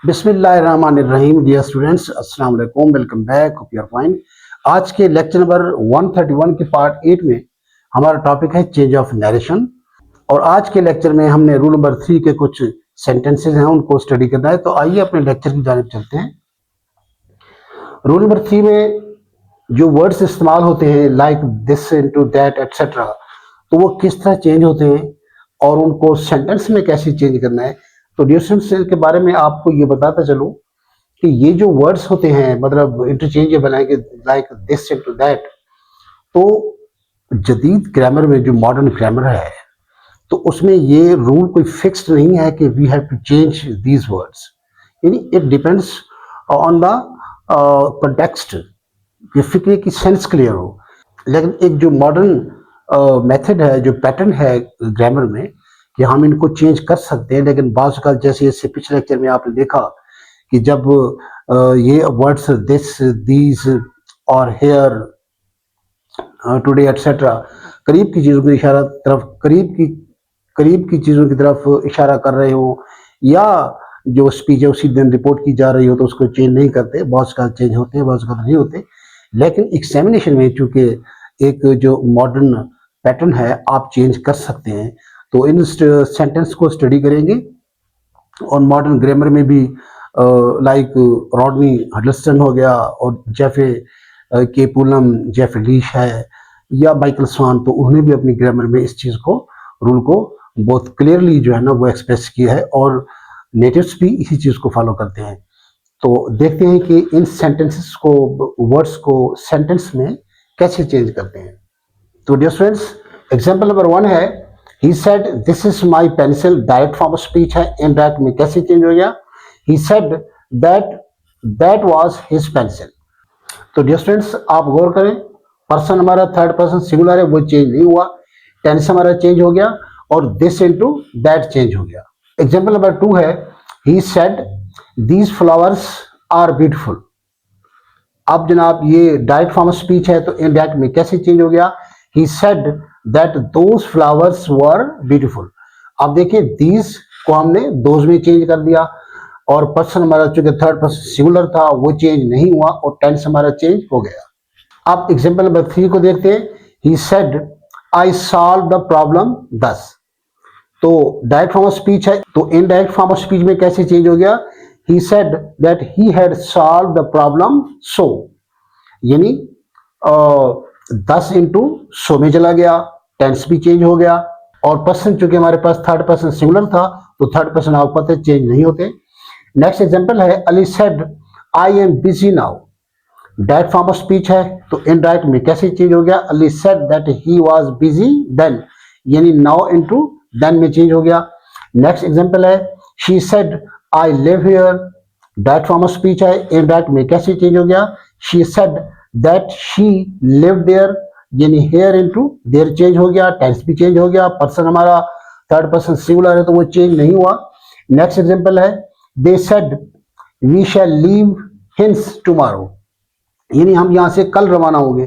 बिस्मिल्लाहिर्रहमानिर्रहीम। Dear students, अस्सलाम वालेकुम, welcome back, hope you are fine. आज के लेक्चर नंबर 131 के पार्ट 8 में हमारा टॉपिक है चेंज ऑफ नरेशन। और आज के लेक्चर में हमने रूल नंबर 3 के कुछ सेंटेंसेस हैं उनको स्टडी करना है। तो आइए अपने लेक्चर की जानिब चलते हैं। रूल नंबर 3 में जो वर्ड्स इस्तेमाल होते हैं like this, into, that, etcetera, तो वो किस तरह चेंज होते हैं और उनको सेंटेंस में कैसे चेंज करना है। तो डियर स्टूडेंट्स, के बारे में आपको ये बताता चलूं कि ये जो वर्ड्स होते हैं मतलब इंटरचेंजेबल है, लाइक दिस इनटू दैट, तो जदीद ग्रामर में जो मॉडर्न ग्रामर है तो उसमें ये रूल कोई फिक्स्ड नहीं है कि we have to change these words, यानी it depends on the context, कि फिक्रे की सेंस क्लियर हो। लेकिन एक जो मॉडर्न मेथड है, जो पैटर्न है ग्रामर में, कि हम इनको चेंज कर सकते हैं। लेकिन बाज़ औक़ात जैसे इससे पिछले लेक्चर में आपने देखा कि जब ये वर्ड्स दिस, दीज और हेयर, टुडे एटसेट्रा करीब की चीज़ों की इशारा तरफ करीब की चीज़ों की तरफ इशारा कर रहे हो, या जो स्पीच है उसी दिन रिपोर्ट की जा रही हो, तो उसको चेंज नहीं करते। बहुत का चेंज होते हैं, बहुत का नहीं होते। लेकिन एग्जामिनेशन में चूंकि एक जो मॉडर्न पैटर्न है आप चेंज कर सकते हैं, तो इन सेंटेंस को स्टडी करेंगे। और मॉडर्न ग्रामर में भी लाइक रॉडनी हडल्स्टन हो गया, और जेफे के पुलम, जेफे लीश है, या माइकल स्वान, तो उन्होंने भी अपनी ग्रामर में इस चीज़ को, रूल को बहुत क्लियरली जो है ना वो एक्सप्रेस किया है, और नेटिव्स भी इसी चीज़ को फॉलो करते हैं। तो देखते हैं कि इन सेंटेंसेस को, वर्ड्स को सेंटेंस में कैसे चेंज करते हैं। तो डियर स्टूडेंट्स, एग्जांपल नंबर 1 है, he said this is my pencil. Direct form of speech है, इनडायरेक्ट में कैसे चेंज हो गया? He said that was his pencil. तो डियर स्टूडेंट्स, आप गौर करें, पर्सन हमारा थर्ड पर्सन सिंगुलर है, वो चेंज नहीं हुआ। टेंस हमारा चेंज हो गया और दिस इनटू दैट चेंज हो गया। एग्जांपल नंबर 2 है, he said these flowers are beautiful. अब जनाब ये डायरेक्ट फॉर्म ऑफ स्पीच है, तो इनडायरेक्ट में कैसे चेंज हो गया? He said that those flowers were beautiful. अब देखिए, दीज को हमने दोज में चेंज कर दिया, और पर्सन हमारा चूंकि थर्ड पर्सन सिंगुलर था वो चेंज नहीं हुआ, और टेंस हमारा चेंज हो गया। अब एग्जांपल नंबर 3 को देखते हैं। ही said I solve the problem दस। तो डायरेक्ट फॉर्म ऑफ स्पीच है, तो इनडायरेक्ट फॉर्म ऑफ स्पीच में कैसे चेंज हो गया? He said that he had solve the problem so, यानी 10 इंटू सो में चला गया, टेंस भी चेंज हो गया। और पर्सन चूंकि हमारे पास थर्ड पर्सन सिंगुलर था, तो थर्ड पर्सन आपको पता है चेंज नहीं होते। नेक्स्ट एग्जांपल है, Ali said I am busy now. Direct form of speech है, तो इनडायरेक्ट में कैसे चेंज हो गया? Ali said that he was busy then, यानी नाउ इनटू देन में चेंज हो गया। नेक्स्ट एग्जांपल है, she said I live here. Direct form of speech है, इनडायरेक्ट में कैसे चेंज हो गया? She said that she lived there, यानी हियर इनटू देयर चेंज हो गया, टेंस भी चेंज हो गया। पर्सन हमारा थर्ड पर्सन सिंगुलर है, तो वो चेंज नहीं हुआ। नेक्स्ट एग्जांपल है, they said we shall leave hence tomorrow, यानी हम यहां से कल रवाना होंगे।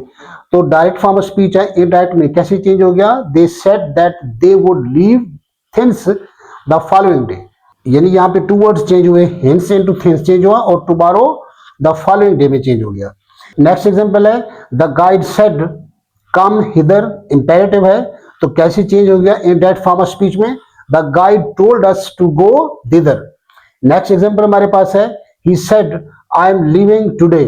तो डायरेक्ट फॉर्म ऑफ स्पीच है, इनडायरेक्ट में कैसे चेंज हो गया? They said that they would leave thence the following day, यानी यहाँ पे 2 वर्ड्स चेंज हुए, हिंस इनटू थिंस चेंज हुआ, और टुमारो द फॉलोइंग डे में चेंज हो गया। नेक्स्ट एग्जांपल है, the guide said come hither. Imperative है, तो कैसे चेंज हो गया? इनडायरेक्ट फॉर्म ऑफ स्पीच में, the guide told us to go thither. Next example हमारे पास है, he said I am leaving today.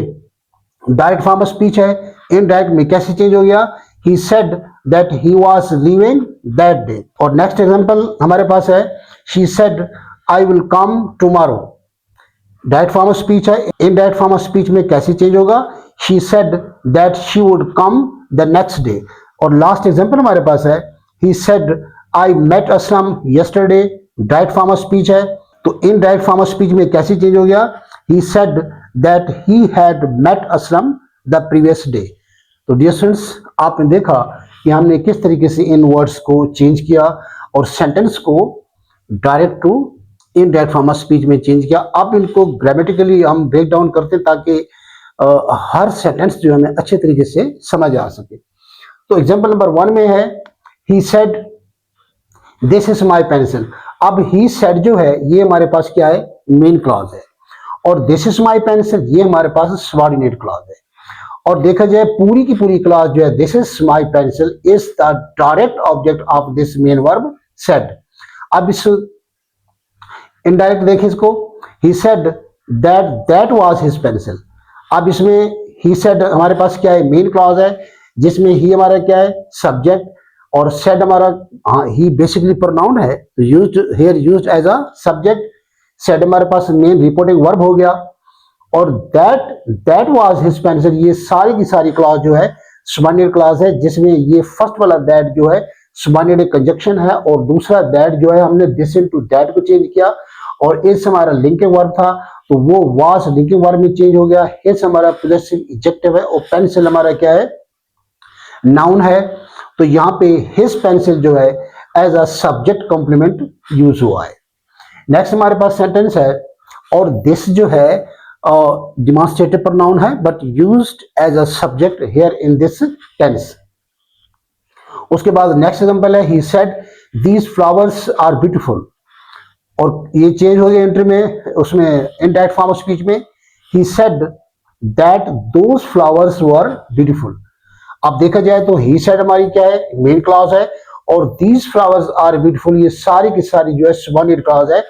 Direct form of speech है, इनडायरेक्ट में कैसे चेंज हो गया? He said that he was leaving that day. और नेक्स्ट एग्जांपल हमारे पास है, she said I will come tomorrow. Direct form of speech है, इनडायरेक्ट फॉर्म ऑफ स्पीच में कैसे चेंज होगा? She said that she would come the next day. और last example हमारे पास है, he said I met Aslam yesterday. Direct form of speech है, तो इनडायरेक्ट फॉर्म ऑफ स्पीच में कैसे चेंज हो गया? He said that he had met Aslam the previous day. तो डियर स्टूडेंट्स, आपने देखा कि हमने किस तरीके से इन वर्ड्स को चेंज किया और सेंटेंस को direct to indirect form of speech में चेंज किया। अब इनको ग्रामेटिकली हम ब्रेक डाउन करते हैं ताकि हर सेंटेंस जो हमें अच्छे तरीके से समझ आ सके। तो एग्जांपल नंबर 1 में है, he said this is my pencil. अब ही सेड जो है ये हमारे पास क्या है? मेन क्लॉज है। और दिस इज माई पेंसिल, ये हमारे पास सबऑर्डिनेट क्लॉज है। और देखा जाए पूरी की पूरी क्लॉज जो है this is my pencil is the direct object of this main verb said. अब इस इनडायरेक्ट देखें इसको, ही said that that was his pencil. अब इसमें ही सेड हमारे पास क्या है, मेन क्लॉज है, जिसमें ही हमारा क्या है, सब्जेक्ट, और सेड हमारा ही बेसिकली प्रोनाउन है, used here used as a subject. Said हमारे पास मेन रिपोर्टिंग वर्ब हो गया, और दैट वाज हिज पेंसिल, ये सारी की सारी क्लॉज जो है सबऑर्डिनेट क्लॉज है, जिसमें ये फर्स्ट वाला दैट जो है सबऑर्डिनेट कंजक्शन है, और दूसरा दैट जो है हमने दिस इनटू दैट को चेंज किया, और इस हमारा लिंकिंग वर्ब था तो वो वाज लिंकिंग वर्ब में चेंज हो गया। इस हमारा पोजेसिव एडजेक्टिव है, और पेंसिल हमारा क्या है, नाउन है। तो यहाँ पे हिज पेंसिल जो है as a subject complement use हुआ है। नेक्स्ट हमारे पास सेंटेंस है, और दिस जो है डिमॉन्स्ट्रेटिव प्रोनाउन है but used as a subject here in this tense. उसके बाद नेक्स्ट एग्जांपल है, he said these flowers are beautiful, और ये चेंज हो गया एंट्री में, उसमें इनडायरेक्ट फॉर्म ऑफ स्पीच में, ही said that those flowers were beautiful. अब देखा जाए तो ही सेड हमारी क्या है, मेन क्लॉज है, और दीज फ्लावर्स आर ब्यूटीफुल ये सारी की सारी जो है सबऑर्डिनेट क्लॉज है,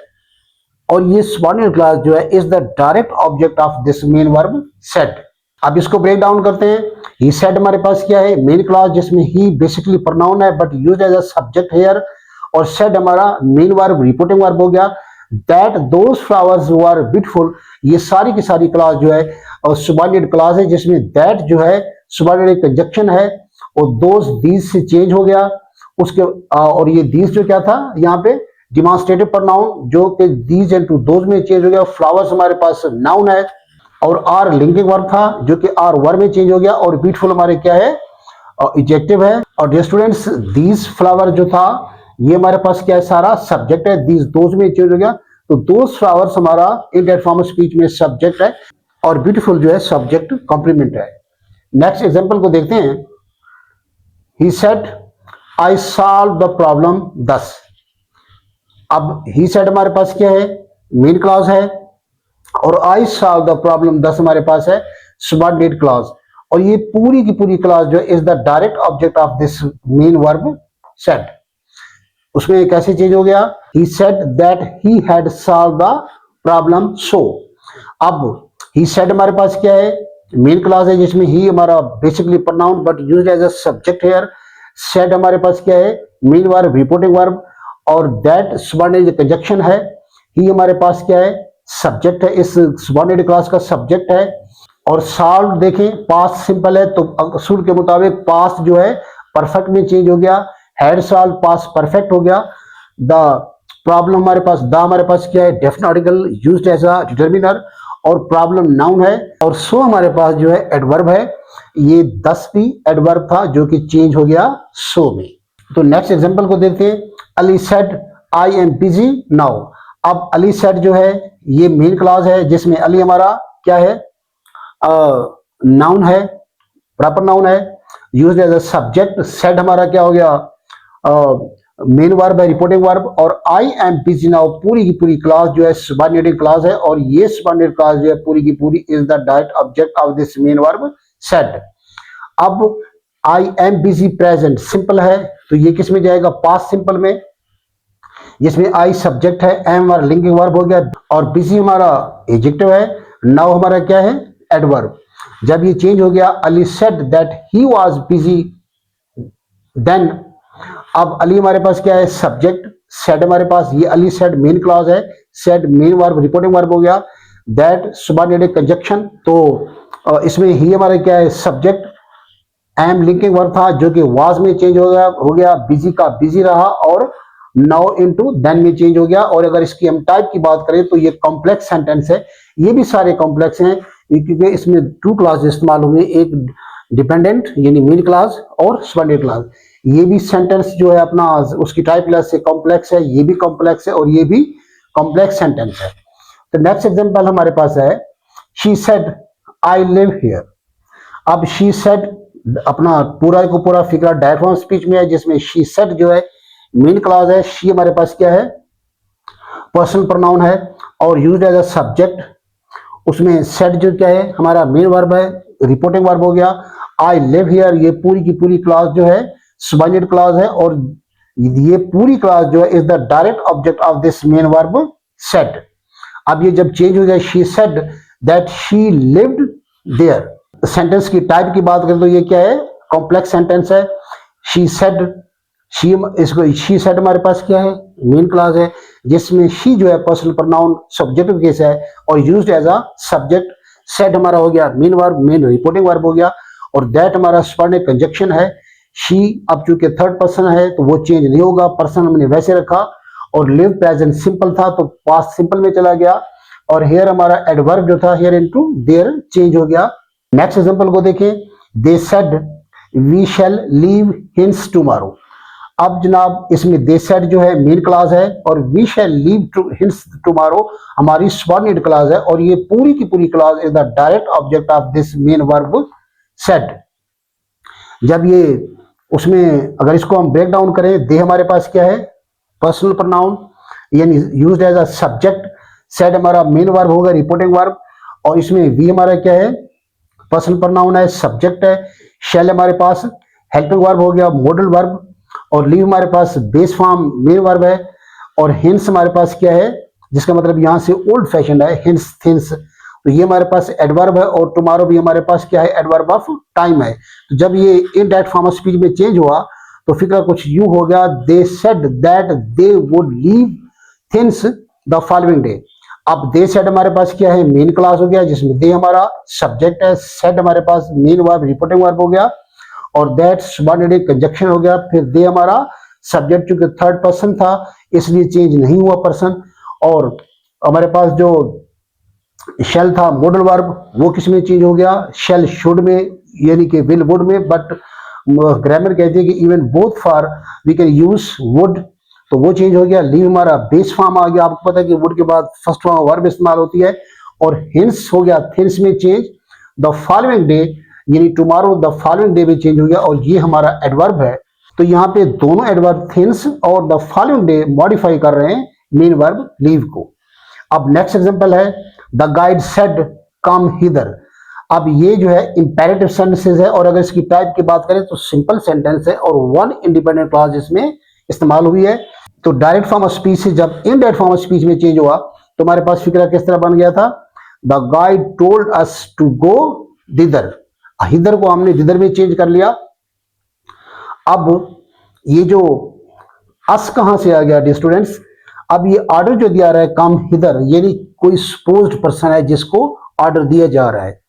और ये सबऑर्डिनेट क्लॉज जो है is the direct object of this main verb said. अब इसको ब्रेक डाउन करते हैं। ही सेड हमारे पास क्या है, मेन क्लॉज, जिसमें ही बेसिकली प्रोनाउन है but used as a subject here, और सेड हमारा मेन वर्ब रिपोर्टिंग वर्ब हो गया। That those flowers were beautiful, ये सारी की सारी क्लॉज जो है और सबऑर्डिनेट क्लॉज है, जिसमें दैट जो है सबऑर्डिनेट कंजक्शन है, और दोज दीज से चेंज हो गया उसके, और ये दीज जो क्या था यहाँ पे डिमॉन्स्ट्रेटिव प्रोनाउन, जो कि दीज इनटू दोज में चेंज हो गया। फ्लावर्स हमारे पास नाउन है, और आर लिंकिंग वर्ब था जो कि आर वर्ब में चेंज हो गया, और ब्यूटीफुल हमारे क्या है, एडजेक्टिव है। और स्टूडेंट्स दीज फ्लावर जो था ये हमारे पास क्या है, सारा सब्जेक्ट है, दीज दोज में चेंज हो गया, तो दोज फ्लावर्स हमारा इनडायरेक्ट फॉर्म ऑफ स्पीच में सब्जेक्ट है, और ब्यूटीफुल जो है सब्जेक्ट कॉम्प्लीमेंट है। नेक्स्ट एग्जांपल को देखते हैं। ही said I solve the problem दस। अब ही सेड हमारे पास क्या है, मेन क्लॉज है, और आई सॉल्व द प्रॉब्लम दस हमारे पास है सबऑर्डिनेट क्लॉज, और ये पूरी की पूरी क्लॉज जो is the direct object of this main verb said. उसमें कैसे चेंज हो गया, he said that he had solve the problem so. अब ही सेड हमारे पास क्या है, मेन क्लॉज है, जिसमें ही हमारा basically pronoun but used as a subject here. Said हमारे पास क्या है, मेन वर्ब रिपोर्टिंग वर्ब, और दैट सबऑर्डिनेट कंजक्शन है। ही हमारे पास क्या है, सब्जेक्ट है, इस सबऑर्डिनेट क्लॉज का सब्जेक्ट है। और सॉल्व देखें पास्ट सिंपल है, तो असूल के मुताबिक पास्ट जो है परफेक्ट में चेंज हो गया, हैड सॉल्व पास्ट परफेक्ट हो गया। द प्रॉब्लम हमारे पास, द हमारे पास क्या है, definite article used as a determiner, और प्रॉब्लम नाउन है, और सो हमारे पास जो है एडवर्ब है। ये 10 भी एडवर्ब था जो कि चेंज हो गया सो में। तो नेक्स्ट एग्जांपल को देखते हैं। Ali said I am busy now. अब अली सेड जो है ये मेन क्लॉज है, जिसमें अली हमारा क्या है, नाउन है, प्रॉपर नाउन है, used as a subject. Said हमारा क्या हो गया, मेन वर्ब है, रिपोर्टिंग वर्ब, और आई एम बिजी नाउ पूरी की पूरी क्लॉज जो है सबऑर्डिनेटिंग क्लॉज है, और ये सबऑर्डिनेट क्लॉज जो है पूरी की पूरी is the direct object of this main verb said. अब I am busy present simple है, तो ये किस में जाएगा, पास्ट सिंपल में, जिसमें आई सब्जेक्ट है, एम हमारा लिंकिंग वर्ब हो गया, और बिजी हमारा एडजेक्टिव है, नाउ हमारा क्या है, एडवर्ब। जब ये चेंज हो गया, Ali said that he was busy then. अब अली हमारे पास क्या है, सब्जेक्ट, सेड हमारे पास, ये अली सेड मेन क्लॉज है, said main verb reporting verb हो गया, दैट सबऑर्डिनेट कंजक्शन, तो इसमें ही हमारा क्या है, सब्जेक्ट, एम लिंकिंग वर्ब था जो कि वाज में चेंज हो गया, बिजी का बिजी रहा, और नाउ इनटू देन में चेंज हो गया। और अगर इसकी हम टाइप की बात करें तो ये कॉम्प्लेक्स सेंटेंस है, ये भी सारे कॉम्प्लेक्स हैं क्योंकि इसमें 2 क्लॉज इस्तेमाल हुए, एक डिपेंडेंट यानी मेन क्लॉज और सबऑर्डिनेट क्लॉज। ये भी सेंटेंस जो है अपना उसकी टाइप क्लास से कॉम्प्लेक्स है, ये भी कॉम्प्लेक्स है, और ये भी कॉम्प्लेक्स सेंटेंस है। तो नेक्स्ट एग्जांपल हमारे पास है, she said I live here. अब शी सेड अपना पूरा को पूरा फिगर डायरेक्ट फॉर्म स्पीच में है, जिसमें शी सेड जो है मेन क्लॉज है, शी हमारे पास क्या है, पर्सनल प्रोनाउन है, और यूज्ड एज अ सब्जेक्ट, उसमें सेड जो क्या है हमारा मेन वर्ब है, रिपोर्टिंग वर्ब हो गया। आई लिव हियर, ये पूरी की पूरी क्लॉज जो है सबऑर्डिनेट क्लॉज है, और ये पूरी क्लॉज जो है is the direct object of this main verb said. अब ये जब चेंज हो गया, she said that she lived there. Sentence की टाइप की बात करें तो ये क्या है, कॉम्प्लेक्स सेंटेंस है। शी सेड, इसको शी सेड हमारे पास क्या है, मेन क्लॉज है, जिसमें शी जो है पर्सनल प्रोनाउन सब्जेक्टिव केस है और used as a subject. Said हमारा हो गया main verb, main reporting verb हो गया, और दैट हमारा सबऑर्डिनेट कंजक्शन है। शी अब चूंकि थर्ड पर्सन है तो वो चेंज नहीं होगा, पर्सन हमने वैसे रखा, और लिव प्रेजेंट सिंपल था तो पास्ट सिंपल में चला गया, और हेयर हमारा एडवर्ब जो था हेयर इनटू देयर चेंज हो गया। नेक्स्ट एग्जांपल को देखें, they said we shall leave hence tomorrow. अब जनाब इसमें दे सेड जो है मेन क्लॉज है, और we shall leave hence tomorrow हमारी सबऑर्डिनेट क्लॉज है, और ये पूरी की पूरी clause is the direct object of this main verb said. जब ये उसमें अगर इसको हम ब्रेक डाउन करें, दे हमारे पास क्या है, पर्सनल प्रोनाउन यानी used as a subject. Said हमारा मेन वर्ब होगा, रिपोर्टिंग वर्ब, और इसमें वी हमारा क्या है, पर्सनल प्रोनाउन है, सब्जेक्ट है। शैल हमारे पास हेल्पिंग वर्ब हो गया, मॉडल वर्ब, और लीव हमारे पास बेस फॉर्म मेन वर्ब है, और हिंस हमारे पास क्या है, जिसका मतलब यहां से ओल्ड फैशन है, हिंस थिंस, तो ये हमारे पास एडवर्ब है, और टुमारो भी हमारे पास क्या है, एडवर्ब ऑफ टाइम है। तो जब ये इनडायरेक्ट फॉर्म ऑफ स्पीच में चेंज हुआ तो फिक्र कुछ यूं हो गया, they said that they would leave thence the following day. अब दे सेड हमारे पास क्या है, मेन क्लास हो गया, जिसमें दे हमारा सब्जेक्ट है, सेड हमारे पास मेन वर्ब रिपोर्टिंग वर्ब हो गया, और दैट सबऑर्डिनेट कंजक्शन हो गया। फिर दे हमारा सब्जेक्ट चूंकि थर्ड पर्सन था इसलिए चेंज नहीं हुआ पर्सन, और हमारे पास जो शेल था मॉडल वर्ब वो किस में चेंज हो गया, शेल शुड में यानी कि विल वुड में, बट ग्रामर कहती है कि even both for we can use would, तो वो चेंज हो गया। लीव हमारा बेस फॉर्म आ गया, आपको पता है कि वुड के बाद फर्स्ट फॉर्म वर्ब इस्तेमाल होती है, और हिंस हो गया थिंस में चेंज। द फॉलोइंग डे यानी टुमारो द फॉलोइंग डे में चेंज हो गया, और ये हमारा एडवर्ब है। तो यहाँ पे दोनों एडवर्ब थिंस और द फॉलोइंग डे मॉडिफाई कर रहे हैं मेन वर्ब लीव को। अब नेक्स्ट एग्जांपल है, the guide said come hither. अब ये जो है इंपेरेटिव सेंटेंसेस है, और अगर इसकी टाइप की बात करें तो सिंपल सेंटेंस है, और वन इंडिपेंडेंट क्लॉज इसमें इस्तेमाल हुई है। तो डायरेक्ट फॉर्म ऑफ स्पीच से जब इनडायरेक्ट फॉर्म ऑफ स्पीच में चेंज हुआ तो हमारे पास फिक्रा किस तरह बन गया था, the guide told us to go thither. Hither को हमने दिदर में चेंज कर लिया। अब ये जो अस कहां से आ गया डियर स्टूडेंट्स, अब ये ऑर्डर जो दिया रहा है कम हिदर, यानी कोई सपोज्ड पर्सन है जिसको ऑर्डर दिया जा रहा है।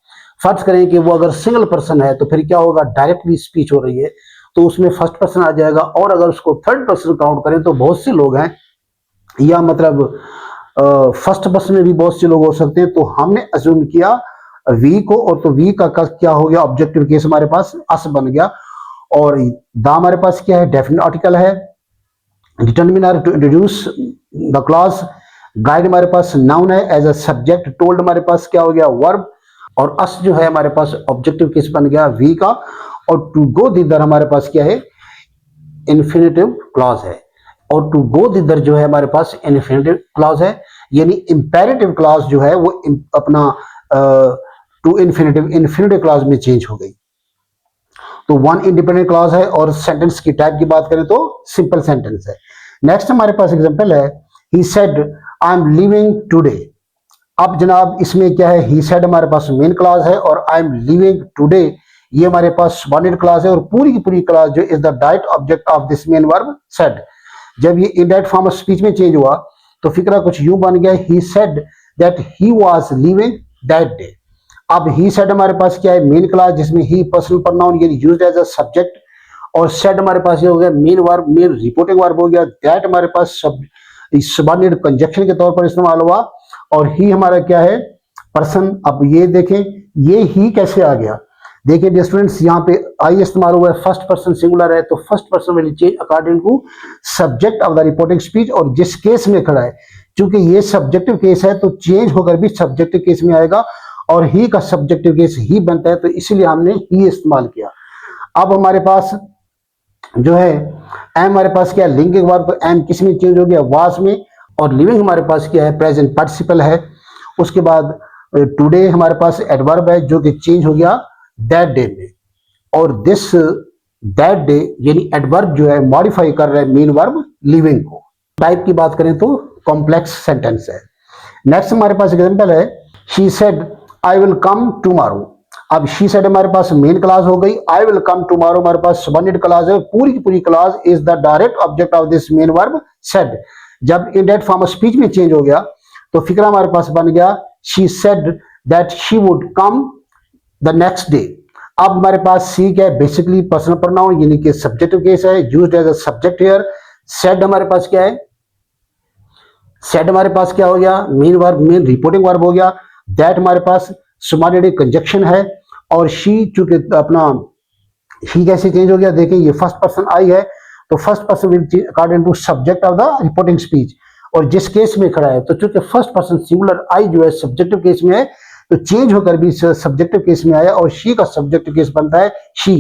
फर्ज करें कि वो अगर सिंगल पर्सन है तो फिर क्या होगा, डायरेक्टली स्पीच हो रही है तो उसमें फर्स्ट पर्सन आ जाएगा, और अगर उसको थर्ड पर्सन काउंट करें तो बहुत से लोग हैं, या मतलब फर्स्ट पर्सन में भी बहुत से लोग हो सकते हैं। तो हमने अज्यूम किया वी को, और तो वी का क्या हो गया, ऑब्जेक्टिव केस हमारे पास अस बन गया, और द हमारे पास क्या है, डेफिनेट आर्टिकल है, determiner to introduce the clause, guide हमारे पास नाउन है एज अ सब्जेक्ट, टोल्ड हमारे पास क्या हो गया वर्ब, और अस जो है हमारे पास ऑब्जेक्टिव केस बन गया वी का, और टू गो दिदर हमारे पास क्या है, इन्फिनेटिव क्लॉज है, और टू गो दिदर जो है हमारे पास इन्फिनेटिव क्लॉज है, यानी इंपेरेटिव क्लॉज जो है वो अपना टू इन्फिनेटिव क्लॉज में चेंज हो गई। तो वन इंडिपेंडेंट क्लॉज है, और सेंटेंस की टाइप की बात करें तो सिंपल सेंटेंस है। नेक्स्ट हमारे पास एग्जांपल है, he said I M living today. अब जनाब इसमें क्या है, ही सेड हमारे पास मेन क्लॉज है, और आई एम लिविंग टुडे ये हमारे पास सबऑर्डिनेट क्लॉज है, और पूरी की पूरी क्लॉज जो is the direct object of this main verb said. जब ये इनडायरेक्ट फॉर्म ऑफ स्पीच में चेंज हुआ तो फिक्रा कुछ यूं बन गया, he said that he was living that day. अब ही सेड हमारे पास क्या है, मेन क्लॉज, जिसमें ही पर्सनल प्रोनाउन यानी यूज्ड एज अ सब्जेक्ट, और सेड हमारे पास ये हो गया main verb, main reporting verb हो गया, दैट हमारे पास सबऑर्डिनेट कंजक्शन के तौर पर इस्तेमाल हुआ, और ही हमारा क्या है, पर्सन। अब ये देखें ये ही कैसे आ गया, देखिए डियर स्टूडेंट्स यहाँ पे आई इस्तेमाल हुआ है, फर्स्ट पर्सन सिंगुलर है तो first person will change according to subject of the reporting speech, और जिस केस में खड़ा है क्योंकि ये सब्जेक्टिव केस है तो चेंज होकर भी सब्जेक्टिव केस में आएगा, और ही का सब्जेक्टिव केस ही बनता है, तो इसीलिए हमने ही इस्तेमाल किया। अब हमारे पास जो है एम हमारे पास क्या है, लिंकिंग वर्ब, एम किस में चेंज हो गया, वाज में, और लिविंग हमारे पास क्या है, प्रेजेंट पार्टिसिपल है। उसके बाद टुडे हमारे पास एडवर्ब है जो कि चेंज हो गया दैट डे में, और दिस दैट डे यानी एडवर्ब जो है मॉडिफाई कर रहा है मेन वर्ब लिविंग को। टाइप की बात करें तो कॉम्प्लेक्स सेंटेंस है। नेक्स्ट हमारे पास एग्जांपल है, she said I will come tomorrow. अब शी सेड हमारे पास मेन क्लास हो गई, आई विल कम टुमारो हमारे पास सबऑर्डिनेट क्लास है, पूरी की पूरी class is the direct object of this main verb said. जब इनडायरेक्ट फॉर्म ऑफ स्पीच में चेंज हो गया तो फिक्रा हमारे पास बन गया she said that she would come the next day. अब हमारे पास सी क्या है, बेसिकली पर्सनल प्रोनाउन यानी कि सब्जेक्टिव केस है, used as a subject here. Said हमारे पास क्या है, सेड हमारे पास क्या हो गया, main verb, main reporting verb हो गया। दैट हमारे पास सबऑर्डिनेट कंजक्शन है, और शी चूंकि अपना ही कैसे चेंज हो गया, देखें ये फर्स्ट पर्सन आई है तो first person will according to subject of the reporting speech, और जिस केस में खड़ा है तो चूंकि फर्स्ट पर्सन सिंगुलर आई जो है सब्जेक्टिव केस में है तो चेंज होकर भी सब्जेक्टिव केस में आया और शी का सब्जेक्टिव केस बनता है शी।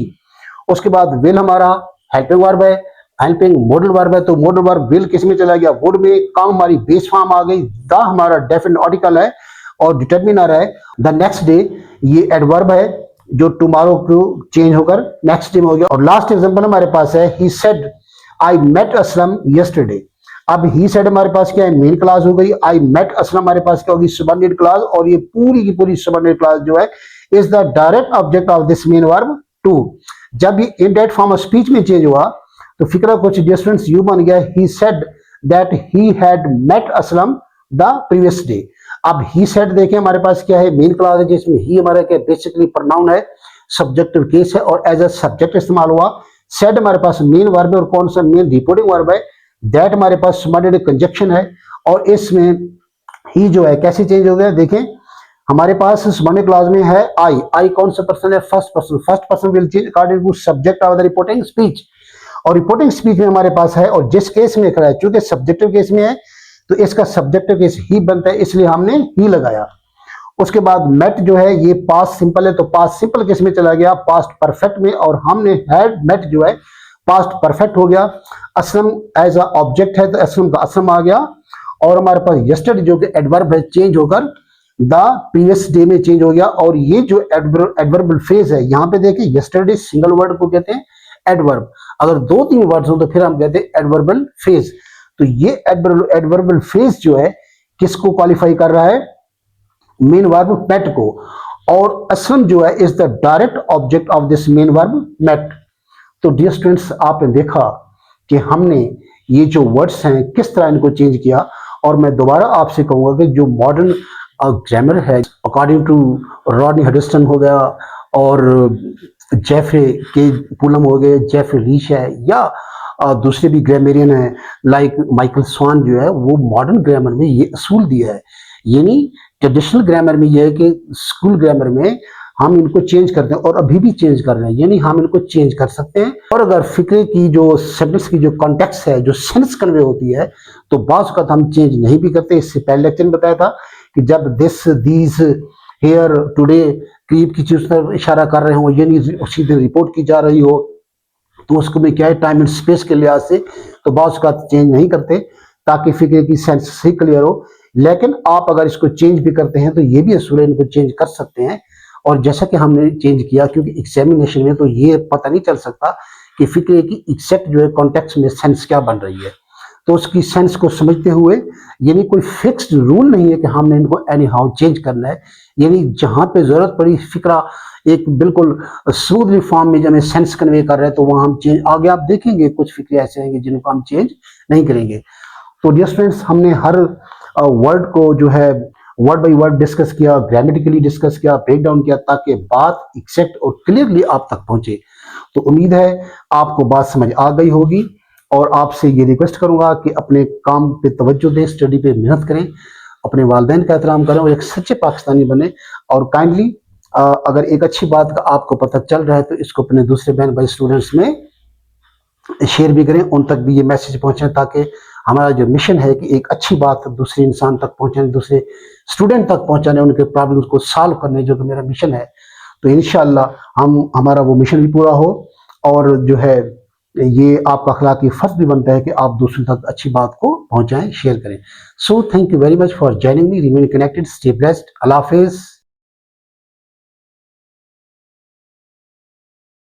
उसके बाद विल हमारा हेल्पिंग वर्ब है, हेल्पिंग मॉडल वर्ब है, तो मॉडल वर्ब विल किस में चला गया, वुड में। काम हमारी बेस फॉर्म आ गई, द हमारा डेफिनेट आर्टिकल है और डिटरमिनर है। द नेक्स्ट डे ये एडवर्ब है जो टुमारो को चेंज होकर नेक्स्ट डे में हो गया। और लास्ट एग्जांपल हमारे पास है, he said I met Aslam yesterday. अब ही सेड हमारे पास क्या है, मेन क्लास हो गई, आई मेट असलम हमारे पास क्या होगी, सबऑर्डिनेट क्लास, और ये पूरी की पूरी सबऑर्डिनेट क्लास जो है is the direct object of this main verb too. जब ये इनडायरेक्ट फॉर्म ऑफ स्पीच में चेंज हुआ तो फिक्रा कुछ डिफरेंस यू बन गया, he said that he had met Aslam the previous day. अब ही सेड देखें हमारे पास क्या है, मेन क्लास है जिसमें ही हमारा क्या बेसिकली प्रोनाउन है, सब्जेक्टिव केस है और एज अ सब्जेक्ट इस्तेमाल हुआ। सेड हमारे पास मेन वर्ब है और कौन सा, मेन रिपोर्टिंग वर्ब है। दैट हमारे पास सबऑर्डिनेट कंजक्शन है, और इसमें ही जो है कैसे चेंज हो गया, देखें हमारे पास सबऑर्डिनेट क्लॉज में है आई, आई कौन सा पर्सन है, first person, first person will change according to subject of the reporting speech, और रिपोर्टिंग स्पीच में हमारे पास है, और जिस केस में खड़ा है चूंकि सब्जेक्टिव केस में है तो इसका सब्जेक्टिव केस ही बनता है, इसलिए हमने ही लगाया। उसके बाद मेट जो है ये पास्ट सिंपल है, तो पास्ट सिंपल केस में चला गया पास्ट परफेक्ट में, और हमने हैड मेट जो है पास्ट परफेक्ट हो गया। असलम एज अ ऑब्जेक्ट है तो असलम का असलम आ गया, और हमारे पास यस्टरडे जो कि एडवर्ब है चेंज होकर द प्रीवियस डे में चेंज हो गया। और ये जो एडवर्बल फ्रेज है यहाँ पे देखिए, यस्टरडे सिंगल वर्ड को कहते हैं एडवर्ब, अगर दो तीन वर्ड्स हो तो फिर हम कहते हैं एडवर्बल फ्रेज। तो ये एडवर्बल फ्रेज जो है किसको क्वालिफाई कर रहा है, मेन वर्ब मेट को, और असलम जो है is the direct object of this main verb met. तो डियर स्टूडेंट्स, आपने देखा कि हमने ये जो वर्ड्स हैं किस तरह इनको चेंज किया, और मैं दोबारा आपसे कहूंगा कि जो मॉडर्न ग्रामर है अकॉर्डिंग टू रॉडनी हडसन हो गया और जेफरे के पुलम हो गए, जेफरे रीच है, या दूसरे भी ग्रामेरियन हैं लाइक माइकल स्वान जो है, वो मॉडर्न ग्रामर में ये असूल दिया है। यानी ट्रेडिशनल ग्रामर में ये है कि स्कूल ग्रामर में हम इनको चेंज करते हैं और अभी भी चेंज कर रहे हैं, यानी हम इनको चेंज कर सकते हैं। और अगर फिक्रे की जो सेंटेंस की जो कॉन्टेक्स्ट है, जो सेंस कन्वे होती है, तो बाज़ का हम चेंज नहीं भी करते। इससे पहले लेक्चर में बताया था कि जब दिस, दीज, हेयर, टुडे करीब की चीज पर इशारा कर रहे हो, यानी उसी दिन रिपोर्ट की जा रही हो, तो उसको में क्या है, टाइम एंड स्पेस के लिहाज से तो बाज़ का चेंज नहीं करते ताकि फिक्रे की सेंस सही क्लियर हो। लेकिन आप अगर इसको चेंज भी करते हैं तो ये भी असूल है, इनको चेंज कर सकते हैं। और जैसा कि हमने चेंज किया, क्योंकि एग्जामिनेशन में तो ये पता नहीं चल सकता कि फिक्रे की एग्जैक्ट जो है कॉन्टेक्स्ट में सेंस क्या बन रही है, तो उसकी सेंस को समझते हुए, यानी कोई फिक्स्ड रूल नहीं है कि हमने इनको एनी हाउ चेंज करना है, यानी जहां पे जरूरत पड़ी फिक्रा एक बिल्कुल स्मूथली फॉर्म में जब हमें सेंस कन्वे कर रहे हैं तो वहां हम चेंज, आगे आप देखेंगे कुछ फिक्रे ऐसे हैं जिनको हम चेंज नहीं करेंगे। तो डियर स्टूडेंट्स, हमने हर वर्ड को जो है वर्ड बाई वर्ड डिस्कस किया, ग्रामेटिकली डिस्कस किया, ब्रेक डाउन किया, ताकि बात एग्जैक्ट और क्लियरली आप तक पहुंचे। तो उम्मीद है आपको बात समझ आ गई होगी, और आपसे ये रिक्वेस्ट करूंगा कि अपने काम पे तवज्जो दें, स्टडी पे मेहनत करें, अपने वालिदैन का एहतराम करें और एक सच्चे पाकिस्तानी बने। और काइंडली अगर एक अच्छी बात का आपको पता चल रहा है तो इसको अपने दूसरे बहन भाई स्टूडेंट्स में शेयर भी करें, उन तक भी ये मैसेज पहुंचे, ताकि हमारा जो मिशन है कि एक अच्छी बात दूसरे इंसान तक पहुंचाने, दूसरे स्टूडेंट तक पहुंचाने, उनके प्रॉब्लम्स को सॉल्व करने, जो कि मेरा मिशन है। तो इंशाअल्लाह हमारा वो मिशन भी पूरा हो, और जो है ये आपका अखलाकी फर्ज भी बनता है कि आप दूसरों तक अच्छी बात को पहुंचाएं, शेयर करें। So thank you very much for joining me. Remain connected, stay blessed, Allah Hafiz.